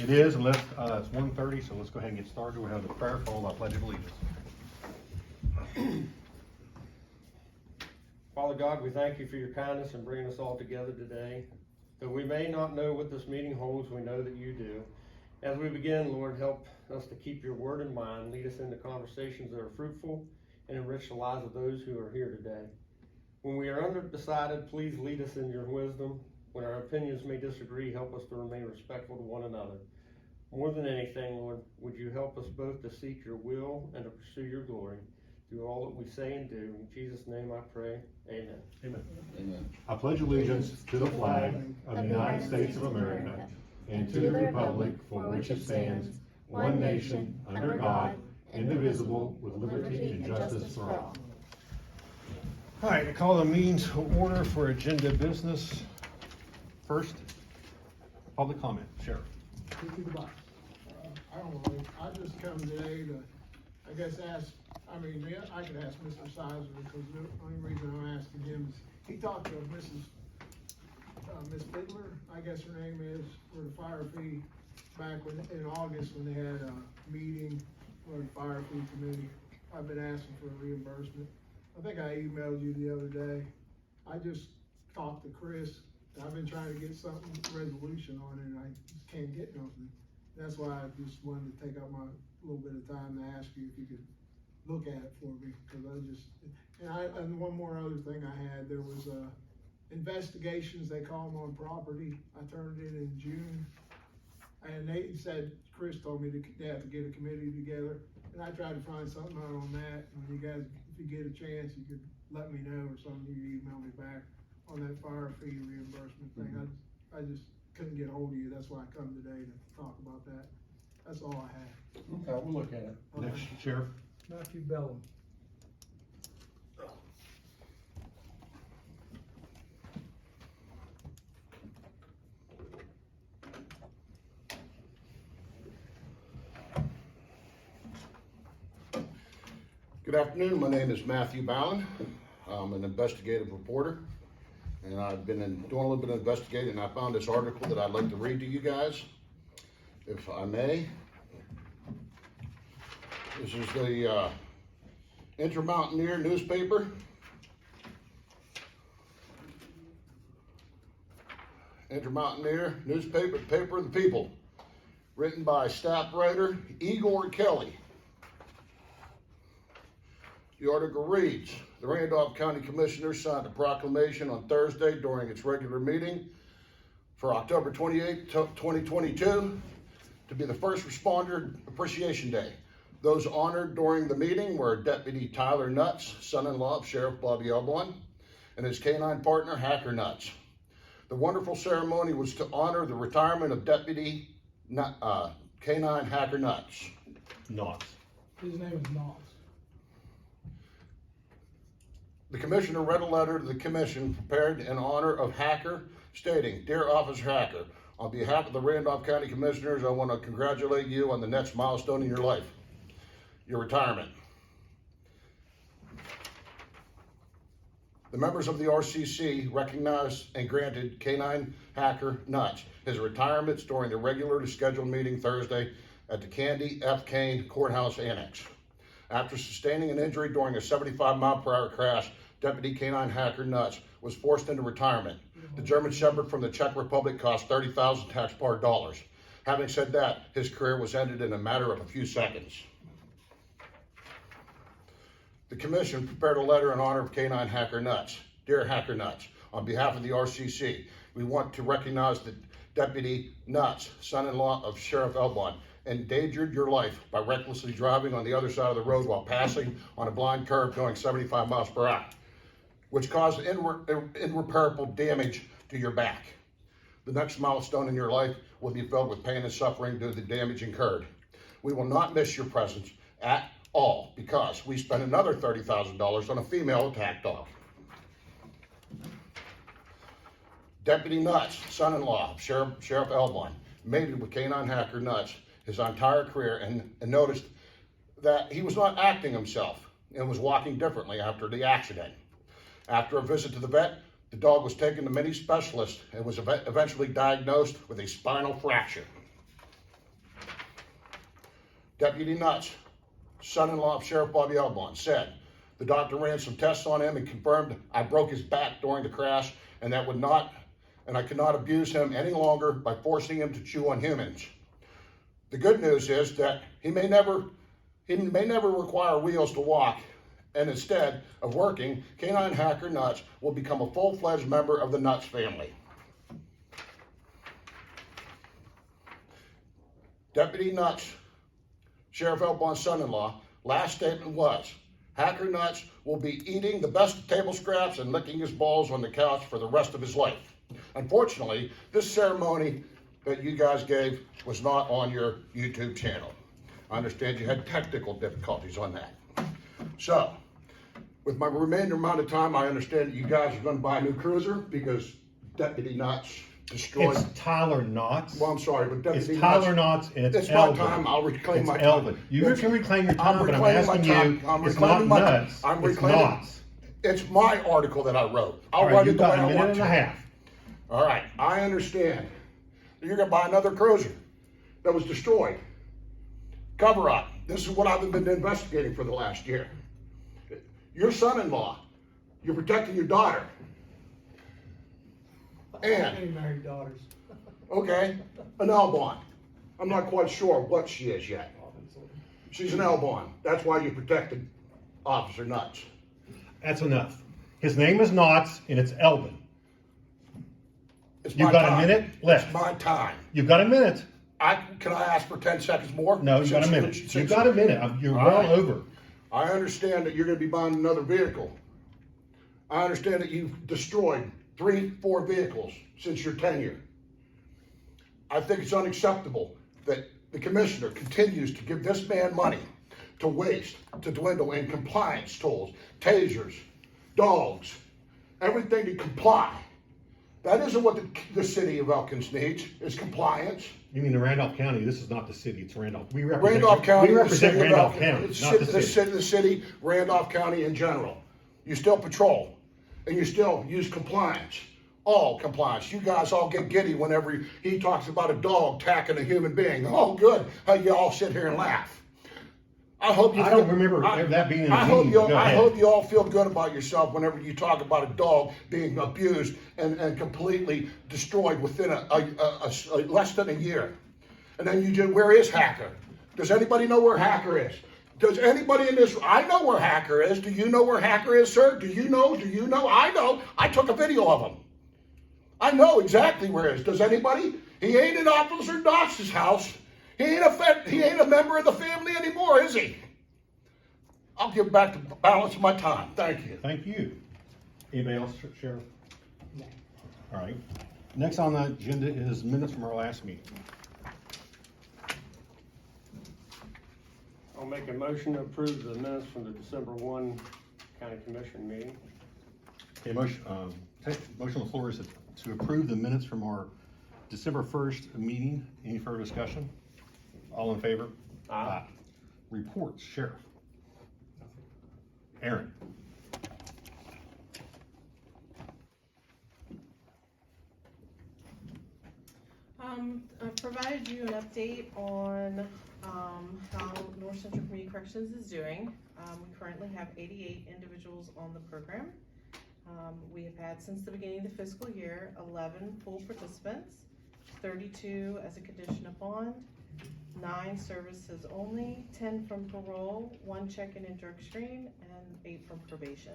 It is, unless it's 1:30, so let's go ahead and get started. We'll have the prayer followed by Pledge of Allegiance. Father God, we thank you for your kindness in bringing us all together today. Though we may not know what this meeting holds, we know that you do. As we begin, Lord, help us to keep your word in mind, lead us into conversations that are fruitful, and enrich the lives of those who are here today. When we are undecided, please lead us in your wisdom. When our opinions may disagree, help us to remain respectful to one another. More than anything, Lord, would you help us both to seek your will and to pursue your glory through all that we say and do. In Jesus' name I pray, amen. Amen. Amen. I pledge allegiance to the flag of the United States of America and to the republic for which it stands, one nation, under God, indivisible, with liberty and justice for all. All right, I call the meeting to order for agenda business. First, public comment. Sheriff. I don't know, I just come today to, I guess, ask, I could ask Mr. Sizer, because the only reason I'm asking him is, he talked to Miss Fiddler, I guess her name is, for the fire fee, back in August when they had a meeting for the fire fee committee. I've been asking for a reimbursement. I think I emailed you the other day. I just talked to Chris. I've been trying to get something, resolution on it, and I just can't get nothing. That's why I just wanted to take up my little bit of time to ask you if you could look at it for me, because and one more other thing I had, there was investigations, they call them, on property. I turned it in June, and they said, Chris told me they have to get a committee together, and I tried to find something out on that. And you guys, if you get a chance, you could let me know, or something, you could email me back on that fire fee reimbursement thing. I just couldn't get a hold of you. That's why I come today to talk about that. That's all I have. Okay, we'll look at it. Next, Sheriff. Matthew Bellum. Good afternoon, my name is Matthew Ballin. I'm an investigative reporter, and I've been doing a little bit of investigating, and I found this article that I'd like to read to you guys, if I may. This is the Inter-Mountaineer newspaper. Inter-Mountaineer newspaper, paper of the people, written by staff writer Igor Kelly. The article reads, the Randolph County Commissioners signed a proclamation on Thursday during its regular meeting for October 28, 2022 to be the First Responder Appreciation Day. Those honored during the meeting were Deputy Tyler Nuts, son-in-law of Sheriff Bobby Elbon, and his canine partner, Hacker Nuts. The wonderful ceremony was to honor the retirement of Deputy Canine Hacker Nuts. Knox. His name is Knox. The commissioner read a letter to the commission prepared in honor of Hacker, stating, Dear Officer Hacker, on behalf of the Randolph County Commissioners, I want to congratulate you on the next milestone in your life, your retirement. The members of the RCC recognized and granted Canine Hacker Nuts his retirements during the regularly scheduled meeting Thursday at the Candy F. Kane Courthouse Annex. After sustaining an injury during a 75-mile-per-hour crash, Deputy Canine Hacker Nuts was forced into retirement. The German Shepherd from the Czech Republic cost 30,000 taxpayer dollars. Having said that, his career was ended in a matter of a few seconds. The commission prepared a letter in honor of Canine Hacker Nuts. Dear Hacker Nuts, on behalf of the RCC, we want to recognize that Deputy Nuts, son-in-law of Sheriff Elbon, endangered your life by recklessly driving on the other side of the road while passing on a blind curve going 75 miles per hour, which caused irreparable damage to your back. The next milestone in your life will be filled with pain and suffering due to the damage incurred. We will not miss your presence at all because we spent another $30,000 on a female attack dog. Deputy Nuts, son-in-law of Sheriff Elbon, mated with Canine Hacker Nuts his entire career and noticed that he was not acting himself and was walking differently after the accident. After a visit to the vet, The dog was taken to many specialists and was eventually diagnosed with a spinal fracture. Deputy Nuts, son-in-law of Sheriff Bobby Elbon, said, the doctor ran some tests on him and confirmed I broke his back during the crash and I could not abuse him any longer by forcing him to chew on humans. The good news is that he may never require wheels to walk, and instead of working, Canine Hacker Nuts will become a full-fledged member of the Nuts family. Deputy Nuts, Sheriff Elbon's son-in-law, last statement was, Hacker Nuts will be eating the best table scraps and licking his balls on the couch for the rest of his life. Unfortunately, this ceremony that you guys gave was not on your YouTube channel. I understand you had technical difficulties on that. So, with my remainder amount of time, I understand that you guys are going to buy a new cruiser because Deputy Nuts destroyed. It's Tyler Knotts. Well, I'm sorry, but Deputy It's Nuts. Tyler Knotts and it's It's Elvin. my time. I'll reclaim It's my Elvin. time. You can reclaim your time, but I'm reclaiming asking my time. you, I'm it's not reclaiming my time. nuts, I'm it's reclaiming. knots. It's my article that I wrote. I'll All right, write it you've the way got a I minute want and to. a half. All right, I understand. You're gonna buy another cruiser that was destroyed. Cover up. This is what I've been investigating for the last year. Your son-in-law, you're protecting your daughter. And, Any married daughters. okay, an Elbon. I'm not quite sure what she is yet. She's an Elbon. That's why you protected Officer Nuts. That's enough. His name is Knotts and it's Elvin. It's You've my got a time. minute left. It's my time. You've got a minute. Can I ask for 10 seconds more? No, you've got a minute. Since- You've got a minute. You're All well right. over. I understand that you're gonna be buying another vehicle. I understand that you've destroyed 3-4 vehicles since your tenure. I think it's unacceptable that the commissioner continues to give this man money to waste, to dwindle in compliance tools, tasers, dogs, everything to comply. That isn't what the city of Elkins needs, is compliance. You mean the Randolph County? This is not the city, it's Randolph. We represent, Randolph County, we the represent city of Randolph Elkins, County, the not the city, city. the city, Randolph County in general. You still patrol, and you still use compliance, all compliance. You guys all get giddy whenever he talks about a dog attacking a human being. Oh, good, how you all sit here and laugh. I hope you. I don't remember that being in the I hope meeting, you. but go I ahead. hope you all feel good about yourself whenever you talk about a dog being abused and completely destroyed within a less than a year. And then you do. Where is Hacker? Does anybody know where Hacker is? Does anybody in this? I know where Hacker is. Do you know where Hacker is, sir? Do you know? Do you know? I know. I took a video of him. I know exactly where he is. Does anybody? He ain't at Officer Knott's house. He ain't a member of the family anymore, is he? I'll give back the balance of my time. Thank you. Thank you. Anybody else, Sheriff? No. All right. Next on the agenda is minutes from our last meeting. I'll make a motion to approve the minutes from the December 1 County Commission meeting. Okay, motion on the floor is to approve the minutes from our December 1st meeting. Any further discussion? All in favor? Aye. Reports, Sheriff. Aaron. I've provided you an update on how North Central Community Corrections is doing. We currently have 88 individuals on the program. We have had, since the beginning of the fiscal year, 11 full participants, 32 as a condition of bond, 9 services only, 10 from parole, 1 check-in and drug screen, and 8 from probation.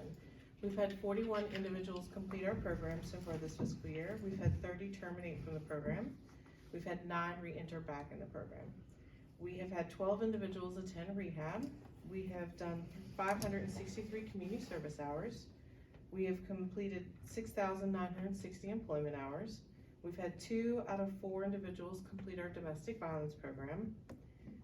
We've had 41 individuals complete our program so far this fiscal year. We've had 30 terminate from the program. We've had 9 re-enter back in the program. We have had 12 individuals attend rehab. We have done 563 community service hours. We have completed 6,960 employment hours. We've had 2 out of 4 individuals complete our domestic violence program.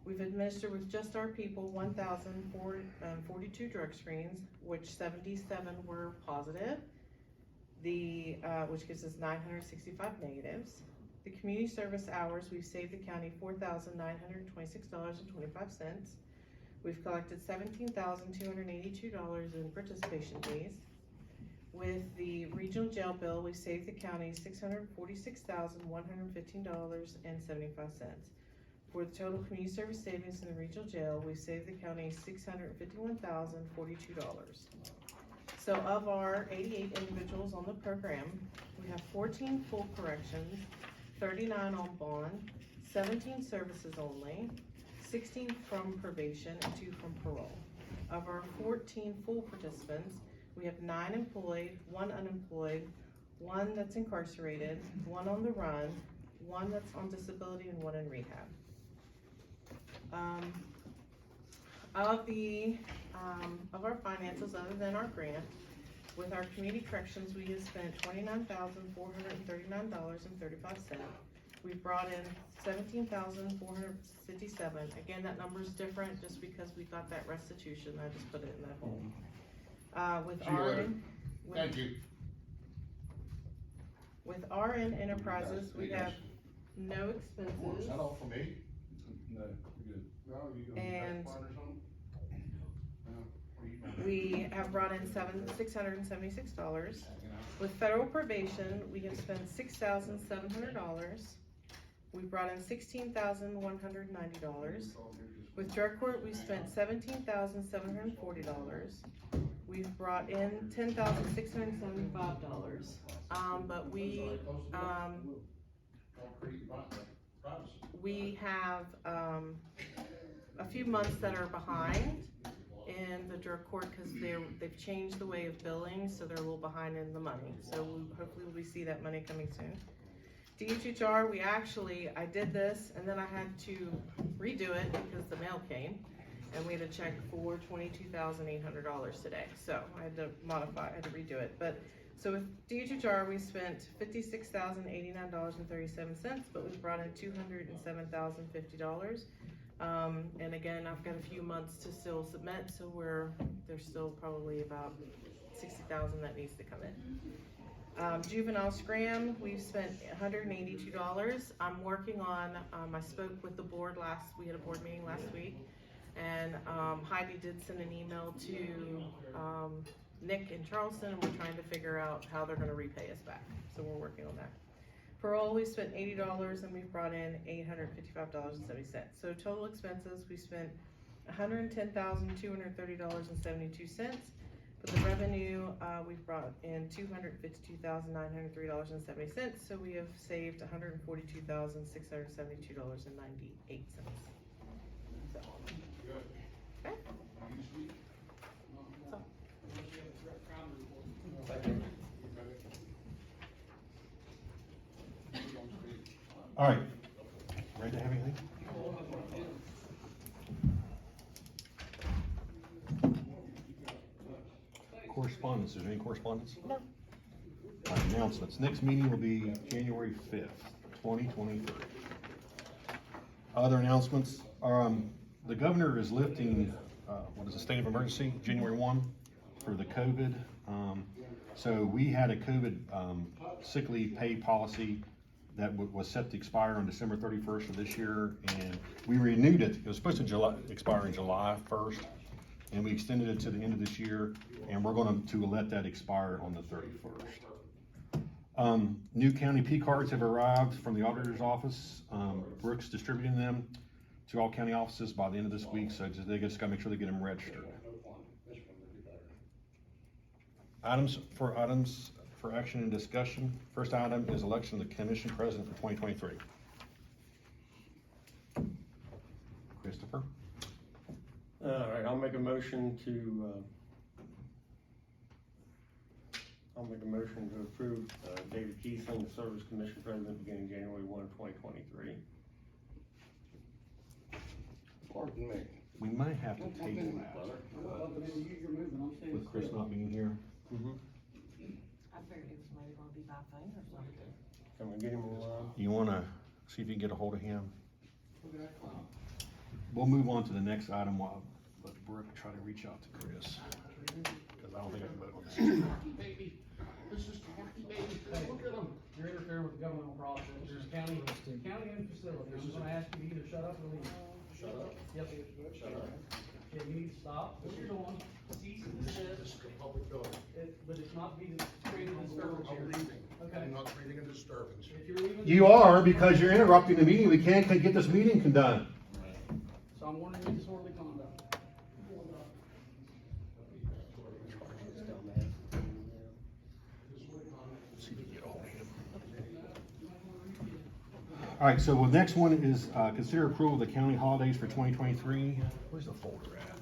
We've administered with just our people 1,042 drug screens, which 77 were positive, which gives us 965 negatives. The community service hours, we've saved the county $4,926.25. We've collected $17,282 in participation fees. With the regional jail bill, we saved the county $646,115.75. For the total community service savings in the regional jail, we saved the county $651,042. So of our 88 individuals on the program, we have 14 full corrections, 39 on bond, 17 services only, 16 from probation, and 2 from parole. Of our 14 full participants, we have 9 employed, 1 unemployed, 1 that's incarcerated, 1 on the run, 1 that's on disability, and 1 in rehab. Of our finances, other than our grant, with our community corrections, we have spent $29,439.35. We've brought in $17,457. Again, that number's different just because we got that restitution. I just put it in that hole. With See you later. RN, Thank you. with RN Enterprises, we Hey, guys. have no Is expenses. that all for me? No, you're good. No, you gonna And back or something? we have brought in $676. With federal probation, we have spent $6,700. We've brought in $16,190. With drug court, we spent $17,740. We've brought in $10,675. But we have a few months that are behind in the drug court because they've changed the way of billing, so they're a little behind in the money. So hopefully we'll see that money coming soon. DHR, I did this and then I had to redo it because the mail came and we had a check for $22,800 today. So I had to redo it. But so with DHR, we spent $56,089.37, but we brought in $207,050. And again, I've got a few months to still submit, so there's still probably about $60,000 that needs to come in. Juvenile scram, we've spent $182. I'm working on, I spoke with the board we had a board meeting last week, and Heidi did send an email to Nick in Charleston, and we're trying to figure out how they're gonna repay us back. So we're working on that. Parole, we spent $80 and we've brought in $855.70. So total expenses, we spent $110,230.72. For the revenue, we've brought in $252,903.70. So we have saved $142,672.98. So, okay. All right, ready to have anything? Correspondence, is there any correspondence? No. All right, announcements, next meeting will be January 5th, 2023. Other announcements, the governor is lifting, a state of emergency, January 1 for the COVID. So we had a COVID sick leave pay policy that was set to expire on December 31st of this year, and we renewed it. It was supposed to expire in July 1st, and we extended it to the end of this year, and we're going to let that expire on the 31st. New county P cards have arrived from the auditor's office. Brooks distributing them to all county offices by the end of this week, so they just gotta make sure they get them registered. Items for action and discussion. First item is election of the commission president for 2023. Christopher? All right, I'll make a motion to approve David Keesling, the Service Commission President, beginning January 1, 2023. Pardon me. We might have to table that with Chris not being here. Mm-hmm. I figured it was maybe gonna be by phone or something. Can we get him online? You wanna see if you can get a hold of him? We'll move on to the next item while let Brooke try to reach out to Chris, because I don't think I can vote on this. Baby, this is tacky, baby. Look at them. You're interfering with the governmental process. There's county and facility. I'm gonna ask you to either shut up or leave. Shut up. Yep. Shut up. Okay, you need to stop, what you're doing, cease and This desist, is a public building. but it's not being creating a disturbance I'm here. leaving. Okay. I'm not creating a disturbance. If you're leaving. You are, because you're interrupting the meeting. We can't get this meeting done. So I'm warning you disorderly conduct. All right, so the next one is, consider approval of the county holidays for 2023. Where's the folder at?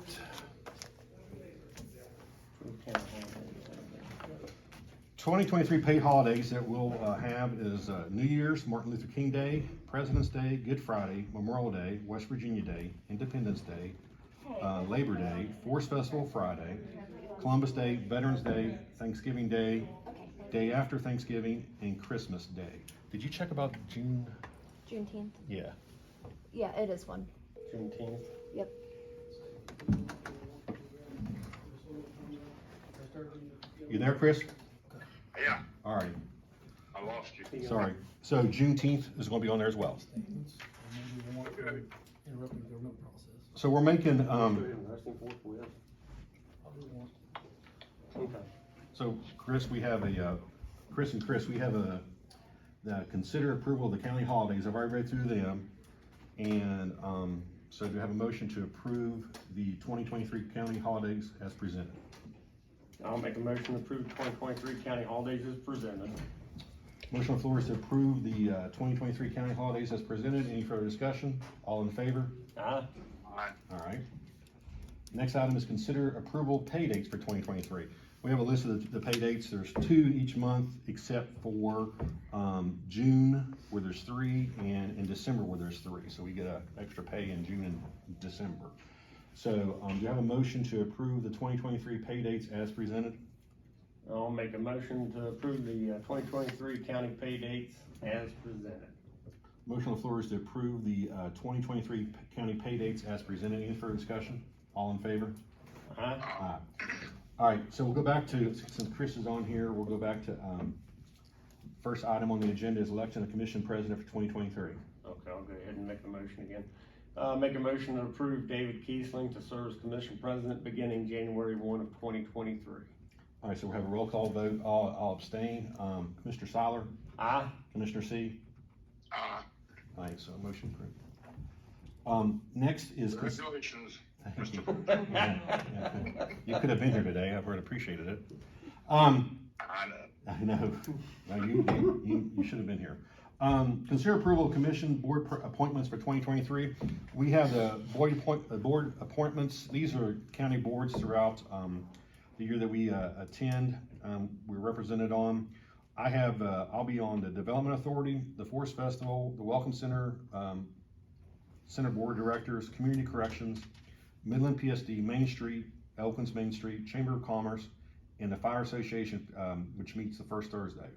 2023 paid holidays that we'll have is New Year's, Martin Luther King Day, President's Day, Good Friday, Memorial Day, West Virginia Day, Independence Day, Labor Day, Forest Festival Friday, Columbus Day, Veterans Day, Thanksgiving Day, Day after Thanksgiving, and Christmas Day. Did you check about June? Juneteenth. Yeah. Yeah, it is one. Juneteenth. Yep. You there, Chris? Yeah, All right, I lost you. sorry. So Juneteenth is gonna be on there as well. Okay. Interrupting the government process. So we're making, Interesting forthwith. Okay. so Chris, we have a, Chris and Chris, we have the consider approval of the county holidays. I've already read through them. And, so do we have a motion to approve the 2023 county holidays as presented? I'll make a motion to approve 2023 county holidays as presented. Motion on the floor is to approve the 2023 county holidays as presented. Any further discussion? All in favor? Aye. Aye. All right. Next item is consider approval pay dates for 2023. We have a list of the pay dates. There's 2 each month except for June where there's 3 and in December where there's 3. So we get a extra pay in June and December. So do you have a motion to approve the 2023 pay dates as presented? I'll make a motion to approve the 2023 county pay dates as presented. Motion on the floor is to approve the 2023 county pay dates as presented. Any further discussion? All in favor? Aye. Aye. All right, so we'll go back to, since Chris is on here, we'll go back to, first item on the agenda is election of commission president for 2023. Okay, I'll go ahead and make the motion again. Make a motion to approve David Kiesling to serve as commission president beginning January 1 of 2023. All right, so we'll have a roll call vote. I'll abstain. Commissioner Seiler, Aye. Commissioner C. Aye. All right, so motion approved. Next is. Congratulations. Thank you. Yeah, you could have been here today. I would have appreciated it. I know. I know. No, you should have been here. Consider approval of commission board appointments for 2023. We have the board appointments. These are county boards throughout the year that we attend. We're represented on. I have, I'll be on the Development Authority, the Forest Festival, the Welcome Center, Center Board of Directors, Community Corrections, Midland PSD, Main Street, Elkins Main Street, Chamber of Commerce, and the Fire Association, which meets the first Thursday.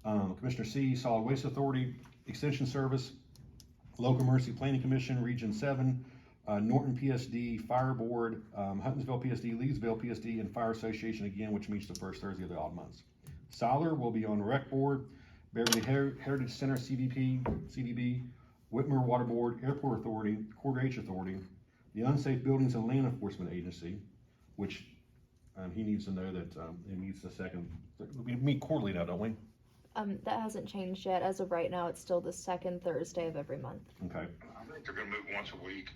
Commissioner C, Solid Waste Authority, Extension Service, Local Mercy Planning Commission, Region 7, Norton PSD, Fire Board, Huntsville PSD, Leesville PSD, and Fire Association again, which meets the first Thursday of the odd months. Solar will be on Rec Board, Beverly Heritage Center CDB, Whitmer Water Board, Airport Authority, Quarter H Authority, the Unsafe Buildings and Land Enforcement Agency, which he needs to know that it meets the second. We meet quarterly now, don't we? That hasn't changed yet. As of right now, it's still the second Thursday of every month. Okay. I think they're gonna move once a week.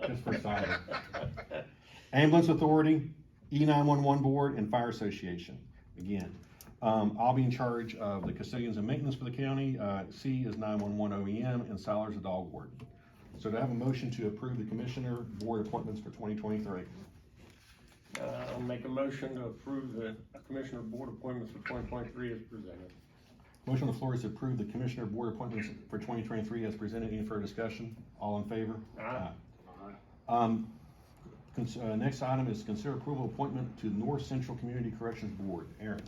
Just for cyber. Ambulance Authority, E911 Board, and Fire Association. Again, I'll be in charge of the custodians and maintenance for the county. C is 911 OEM, and Siler's the dog ward. So to have a motion to approve the commissioner board appointments for 2023. I'll make a motion to approve the commissioner board appointments for 2023 as presented. Motion on the floor is to approve the commissioner board appointments for 2023 as presented. Any further discussion? All in favor? Aye. Next item is consider approval appointment to the North Central Community Corrections Board. Aaron.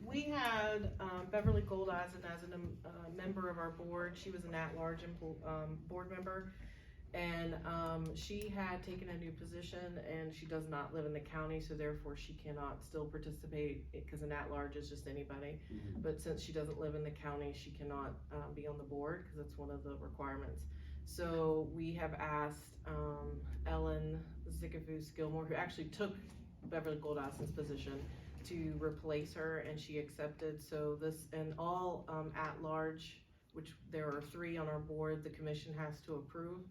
We had Beverly Goldeisen as a member of our board. She was an at-large board member. And, she had taken a new position and she does not live in the county, so therefore she cannot still participate, cause an at-large is just anybody. But since she doesn't live in the county, she cannot, be on the board, cause it's one of the requirements. So we have asked, Ellen Zickafoos Gilmore, who actually took Beverly Goldassen's position, to replace her, and she accepted. So this, and all, at-large, which there are 3 on our board, the commission has to approve.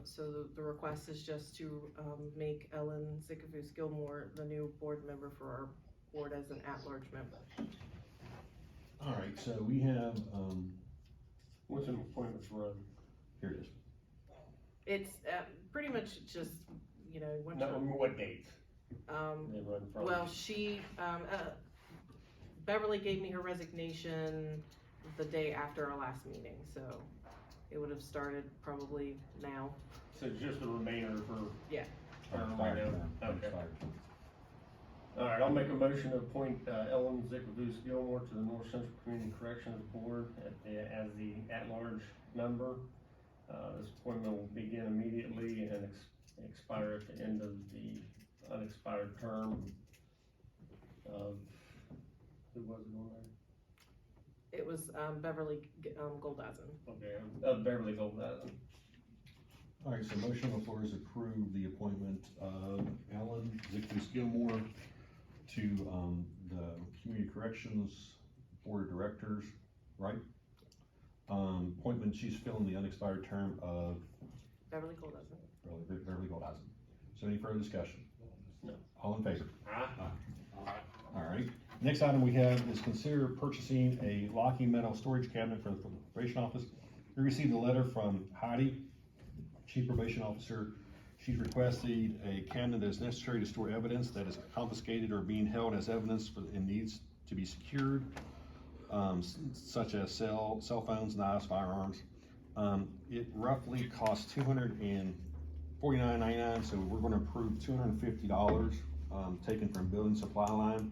So the request is just to, make Ellen Zickafoos Gilmore the new board member for our board as an at-large member. All right, so we have, What's an appointment for, here it is. It's, pretty much just, you know, once no, you're- what dates? um, They run from? well, she, Beverly gave me her resignation the day after our last meeting, so it would have started probably now. So it's just a remainder for. Yeah. Term right now? Okay. All right, I'll make a motion to appoint Ellen Zickafoos Gilmore to the North Central Community Corrections Board as the at-large member. This appointment will begin immediately and expire at the end of the unexpired term of, who was it on there? It was, Beverly, Goldassen. Okay, Beverly Goldassen. All right, so motion on the floor is approve the appointment of Alan Zickafoos Gilmore to, the Community Corrections Board of Directors, right? Appointment, she's filling the unexpired term of Beverly Goldassen. Beverly Goldassen. So any further discussion? No. All in favor? Aye. All right, next item we have is consider purchasing a locking metal storage cabinet for the probation office. We received a letter from Heidi, Chief Probation Officer. She's requested a cabinet that is necessary to store evidence that is confiscated or being held as evidence and needs to be secured, such as cell phones, knives, firearms. It roughly costs $249.99, so we're gonna approve $250, taken from building supply line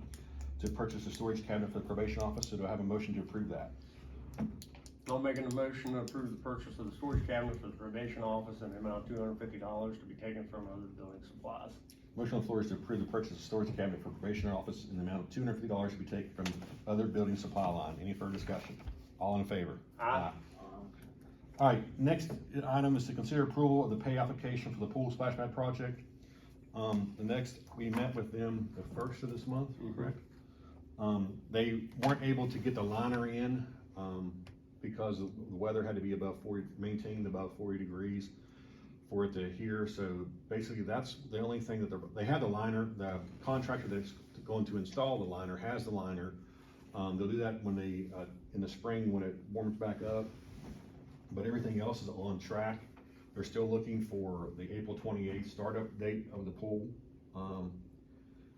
to purchase a storage cabinet for the probation office. So do I have a motion to approve that? I'm making a motion to approve the purchase of the storage cabinet for the probation office in the amount of $250 to be taken from other building supplies. Motion on the floor is to approve the purchase of storage cabinet for probation office in the amount of $250 to be taken from other building supply line. Any further discussion? All in favor? Aye. All right, next item is to consider approval of the pay application for the pool splash pad project. The next, we met with them the 1st of this month, correct? They weren't able to get the liner in, because the weather had to be above 40, maintained above 40 degrees for it to adhere. So basically that's the only thing that they have the liner. The contractor that's going to install the liner has the liner. They'll do that when they, in the spring when it warms back up, but everything else is on track. They're still looking for the April 28th startup date of the pool.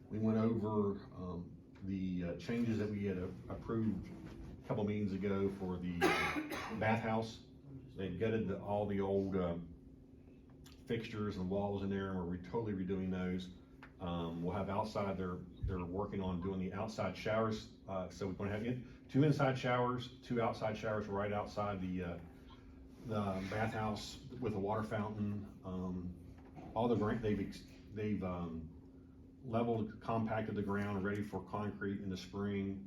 We went over, the changes that we had approved a couple meetings ago for the bathhouse. They gutted all the old fixtures and walls in there, and we're totally redoing those. We'll have outside, they're working on doing the outside showers. So we're gonna have 2 inside showers, 2 outside showers right outside the bathhouse with a water fountain. All the they've leveled, compacted the ground, ready for concrete in the spring.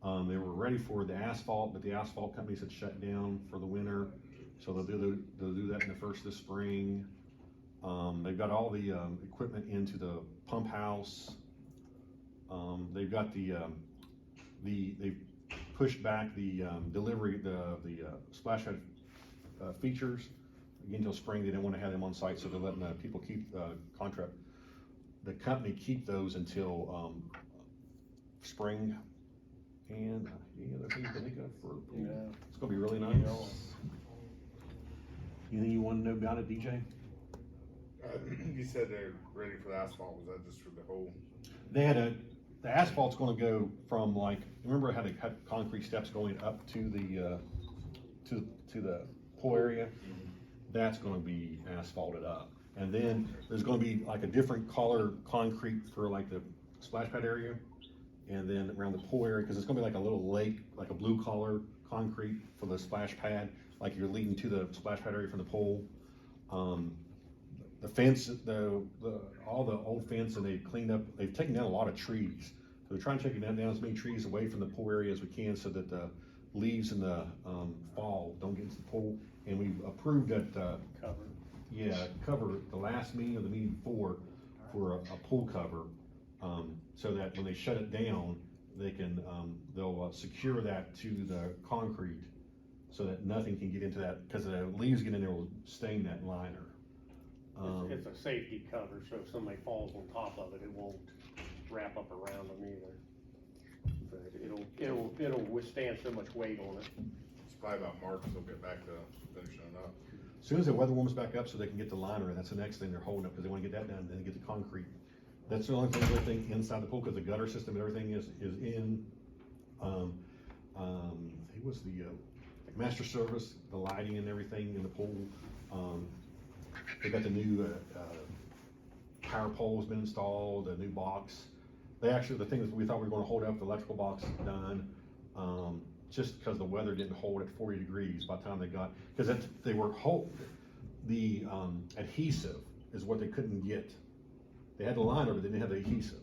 They were ready for the asphalt, but the asphalt companies had shut down for the winter, so they'll do that in the first of the spring. They've got all the equipment into the pump house. They've got they've pushed back the delivery, the splash pad features again until spring. They didn't want to have them on site, so they're letting people keep the company keep those until spring. And any other things to think of for it's gonna be really nice. Anything you want to know about it, DJ? You said they're ready for the asphalt, was that just for the whole? They had the asphalt's gonna go from, like, remember how they had concrete steps going up to the to the pool area? That's gonna be asphalted up. And then there's gonna be like a different color concrete for like the splash pad area. And then around the pool area, cause it's gonna be like a little lake, like a blue color concrete for the splash pad, like you're leading to the splash pad area from the pool. The fence, all the old fence, and they've cleaned up, they've taken down a lot of trees. So they're trying to take down as many trees away from the pool area as we can, so that the leaves in the, fall don't get into the pool. And we approved that, cover the last meeting of the meeting before, for a pool cover, so that when they shut it down, they can, they'll secure that to the concrete, so that nothing can get into that, because the leaves get in there will stain that liner. It's a safety cover, so if somebody falls on top of it, it won't wrap up around them either. But it'll withstand so much weight on it. It's probably about March, they'll get back to finishing it up. As soon as the weather warms back up, so they can get the liner in, that's the next thing they're holding up, because they wanna get that done, and then get the concrete. That's the only thing inside the pool, because the gutter system and everything is in, it was the, master service, the lighting and everything in the pool. They got the new, power pole's been installed, a new box. They actually, the thing is, we thought we were gonna hold up, the electrical box is done, just because the weather didn't hold at 40 degrees by the time they got, because they were the adhesive is what they couldn't get. They had the liner, but they didn't have the adhesive.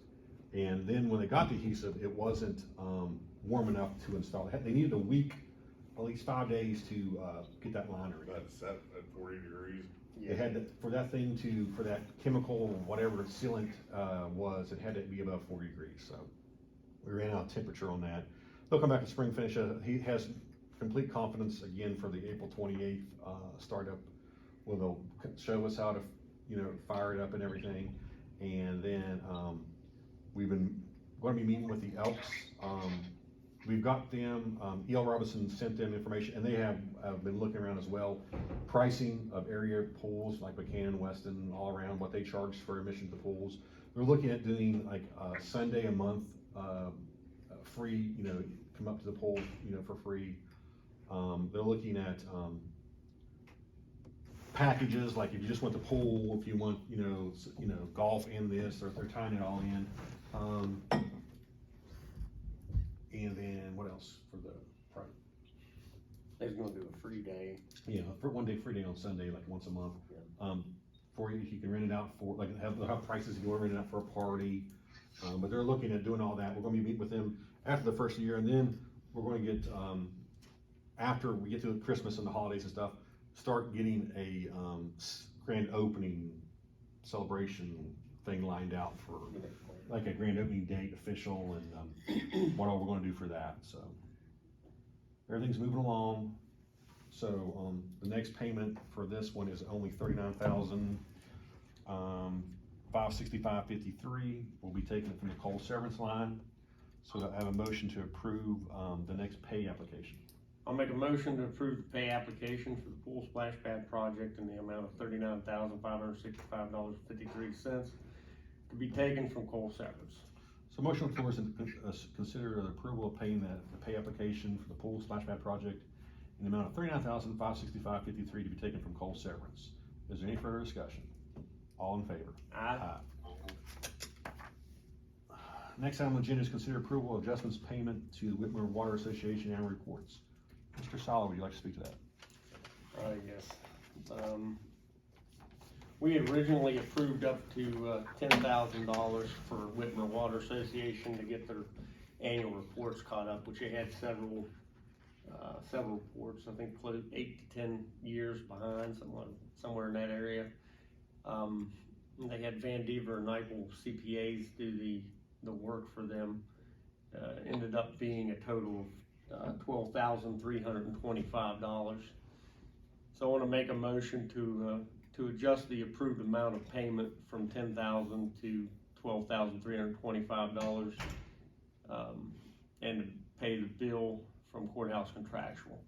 And then when they got the adhesive, it wasn't, warm enough to install. They needed a week, at least 5 days to, get that liner in. That's set at 40 degrees. It had to, for that thing to, for that chemical, whatever sealant, was, it had to be above 40 degrees, so we ran out of temperature on that. They'll come back to spring finish. He has complete confidence again for the April 28th, startup, where they'll show us how to, fire it up and everything. And then, we've been going to be meeting with the Elks. We've got them, E.L. Robinson sent them information, and they have been looking around as well. Pricing of area pools like Buchanan, Weston, all around, what they charge for admission to pools. They're looking at doing like a Sunday a month, free, come up to the pool, for free. They're looking at, packages, like if you just want the pool, if you want, golf and this, they're tying it all in. And then what else for the price? They're gonna do a free day. Yeah, for 1 day free day on Sunday, like once a month. For you can rent it out for, like, they'll have prices, you can rent it out for a party. But they're looking at doing all that. We're gonna be meeting with them after the first year, and then we're gonna get, after we get to Christmas and the holidays and stuff, start getting a, grand opening celebration thing lined out for, like a grand opening date official, and, what all we're gonna do for that, so. Everything's moving along. So, the next payment for this one is only $39,565.53. We'll be taking it from the coal severance line. So I have a motion to approve, the next pay application. I'll make a motion to approve the pay application for the pool splash pad project in the amount of $39,565.53 to be taken from coal severance. So motion on the floor is to consider the approval of paying the pay application for the pool splash pad project in the amount of $39,565.53 to be taken from coal severance. Is there any further discussion? All in favor? Aye. Next item on the agenda is consider approval of adjustments payment to the Whitmer Water Association annual reports. Mr. Sala, would you like to speak to that? Yes. We had originally approved up to $10,000 for Whitmer Water Association to get their annual reports caught up, which they had several reports, I think 8 to 10 years behind, somewhere in that area. They had Van Dever and Nyepel CPAs do the work for them. Ended up being a total of $12,325. So I want to make a motion to adjust the approved amount of payment from $10,000 to $12,325, and to pay the bill from courthouse contractual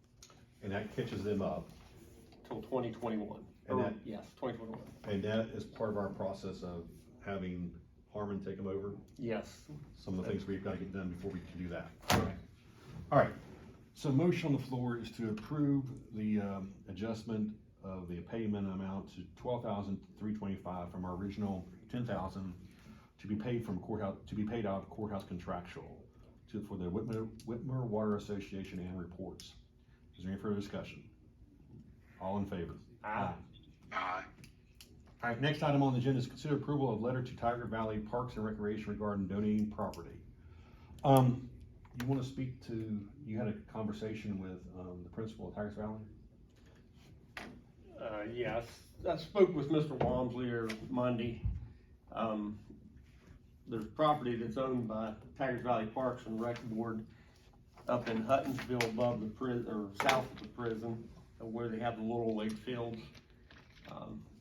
And that catches them up. till 2021. And Yes, 2021. And that is part of our process of having Harmon take them over. Yes. Some of the things we've got to get done before we can do that. All right, so motion on the floor is to approve the adjustment of the payment amount to $12,325 from our original $10,000 to be paid from courthouse, to be paid out of courthouse contractual for the Whitmer Water Association annual reports. Is there any further discussion? All in favor? Aye. Aye. All right, next item on the agenda is consider approval of letter to Tiger Valley Parks and Recreation regarding donating property. You wanna speak to, you had a conversation with, the principal of Tigers Valley? Yes, I spoke with Mr. Walmsley Monday. There's property that's owned by Tigers Valley Parks and Rec Board up in Huttonsville above the prison, or south of the prison, where they have the Little League fields.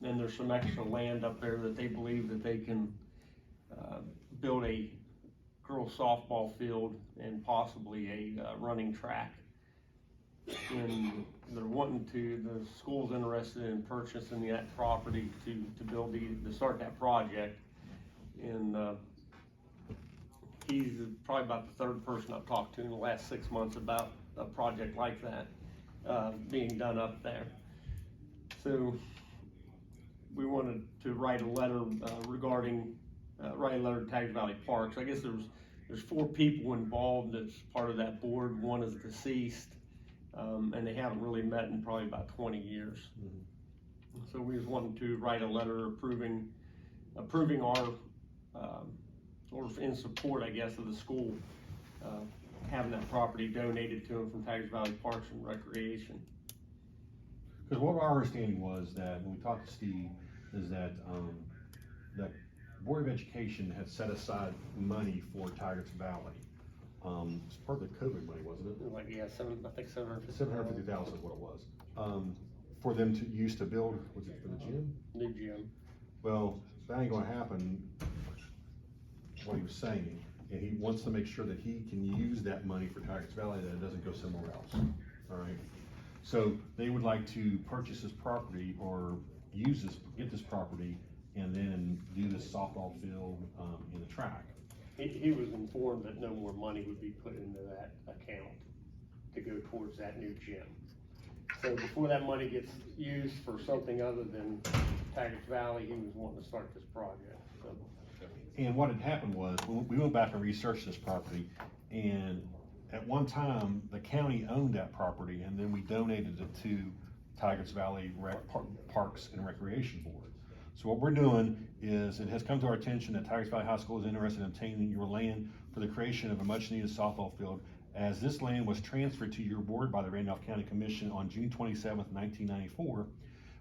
And there's some extra land up there that they believe that they can, build a girls softball field and possibly a running track. And they're wanting to, the school's interested in purchasing that property to build to start that project. And, he's probably about the third person I've talked to in the last 6 months about a project like that, being done up there. So we wanted to write a letter, write a letter to Tigers Valley Parks. I guess there's 4 people involved as part of that board. One is deceased, and they haven't really met in probably about 20 years. So we just wanted to write a letter approving our, or in support, I guess, of the school, having that property donated to them from Tigers Valley Parks and Recreation. Because what our understanding was that when we talked to Steve, is that, that Board of Education had set aside money for Tigers Valley. It's part of the COVID money, wasn't it? Like, yeah, I think 750. $750,000 is what it was. For them to use to build, was it for the gym? New gym. Well, that ain't gonna happen, what he was saying, and he wants to make sure that he can use that money for Tigers Valley, that it doesn't go somewhere else, all right? So they would like to purchase this property or get this property and then do the softball field, in the track. He was informed that no more money would be put into that account to go towards that new gym. So before that money gets used for something other than Tigers Valley, he was wanting to start this project, so. And what had happened was, we went back and researched this property, and at one time, the county owned that property, and then we donated it to Tigers Valley Parks and Recreation Board. So what we're doing is, it has come to our attention that Tigers Valley High School is interested in obtaining your land for the creation of a much-needed softball field, as this land was transferred to your board by the Randolph County Commission on June 27th, 1994.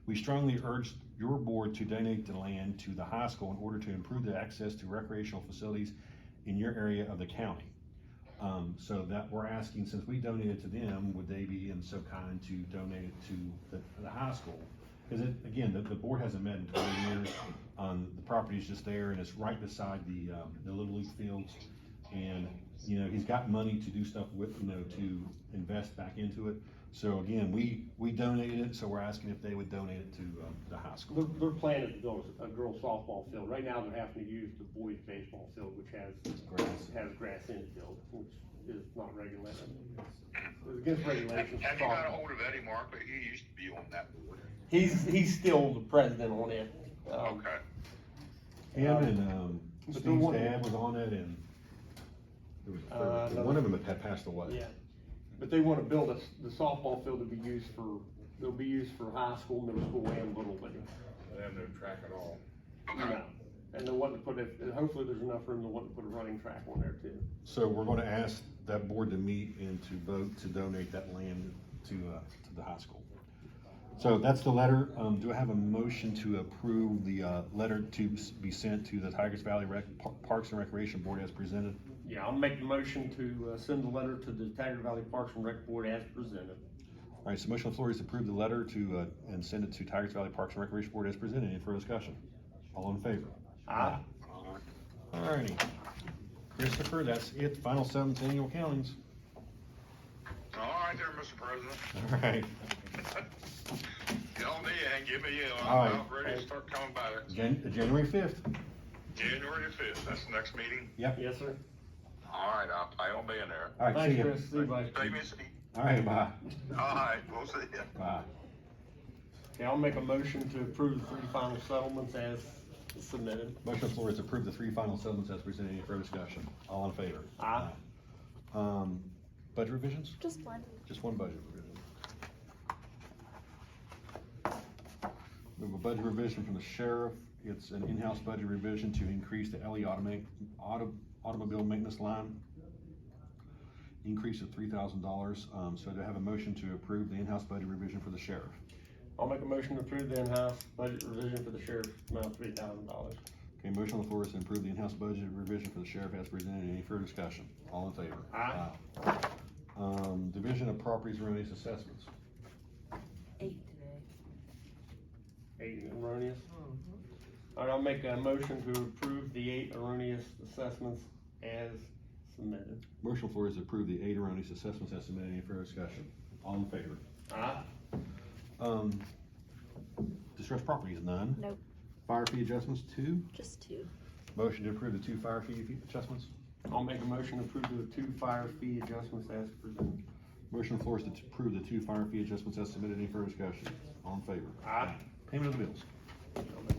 We strongly urge your board to donate the land to the high school in order to improve the access to recreational facilities in your area of the county. So that we're asking, since we donated to them, would they be so kind to donate it to the high school? Because again, the board hasn't met in 20 years. The property's just there, and it's right beside the Little League fields. And, he's got money to do stuff with, to invest back into it. So again, we donated it, so we're asking if they would donate it to the high school. They're planning to build a girls softball field. Right now, they're having to use the boys baseball field, which has grass infield, which is not regulated. It's against regulations. Have you got a hold of Eddie Markley? He used to be on that board. He's still the president on it. Okay. Him and but Steve's one- dad was on it, and there was a third. One of them had passed away. Yeah, but they want to build the softball field to be used for, they'll be used for high school, middle school, and Little League. They have no track at all. No. And they want to put it, hopefully there's enough room to want to put a running track on there too. So we're gonna ask that board to meet and to vote to donate that land to the high school. So that's the letter. Do I have a motion to approve the letter to be sent to the Tigers Valley Parks and Recreation Board as presented? Yeah, I'll make the motion to send the letter to the Tigers Valley Parks and Rec Board as presented. All right, so motion on the floor is to approve the letter to and send it to Tigers Valley Parks and Recreation Board as presented. Any further discussion? All in favor? Aye. All righty. Christopher, that's it. Final 7th annual countings. All right there, Mr. President. All right. Tell me and give me, All I'm right. about ready to start coming back. January 5th. January the 5th, that's the next meeting. Yep. Yes, sir. All right, I'll plan on being there. All right, see Thanks, you. Chris. See you, bye. Take me a seat. All right, bye. All right, we'll see you. Bye. Okay, I'll make a motion to approve the 3 final settlements as submitted. Motion on the floor is to approve the 3 final settlements as presented. Any further discussion? All in favor? Aye. Budget revisions? Just one. Just one budget revision. We have a budget revision from the sheriff. It's an in-house budget revision to increase the LE automobile maintenance line. Increase of $3,000. So do I have a motion to approve the in-house budget revision for the sheriff? I'll make a motion to approve the in-house budget revision for the sheriff, amount of $3,000. Okay, motion on the floor is to approve the in-house budget revision for the sheriff as presented. Any further discussion? All in favor? Aye. Division of Properties Erroneous Assessments. 8 today. 8 erroneous. All right, I'll make a motion to approve the 8 erroneous assessments as submitted. Motion on the floor is to approve the 8 erroneous assessments as submitted. Any further discussion? All in favor? Aye. Distressed properties, none. Nope, Fire fee adjustments, 2. just 2. Motion to approve the 2 fire fee adjustments. I'll make a motion to approve the 2 fire fee adjustments as presented. Motion on the floor is to approve the 2 fire fee adjustments as submitted. Any further discussion? All in favor? Aye. Payment of the bills. I'll make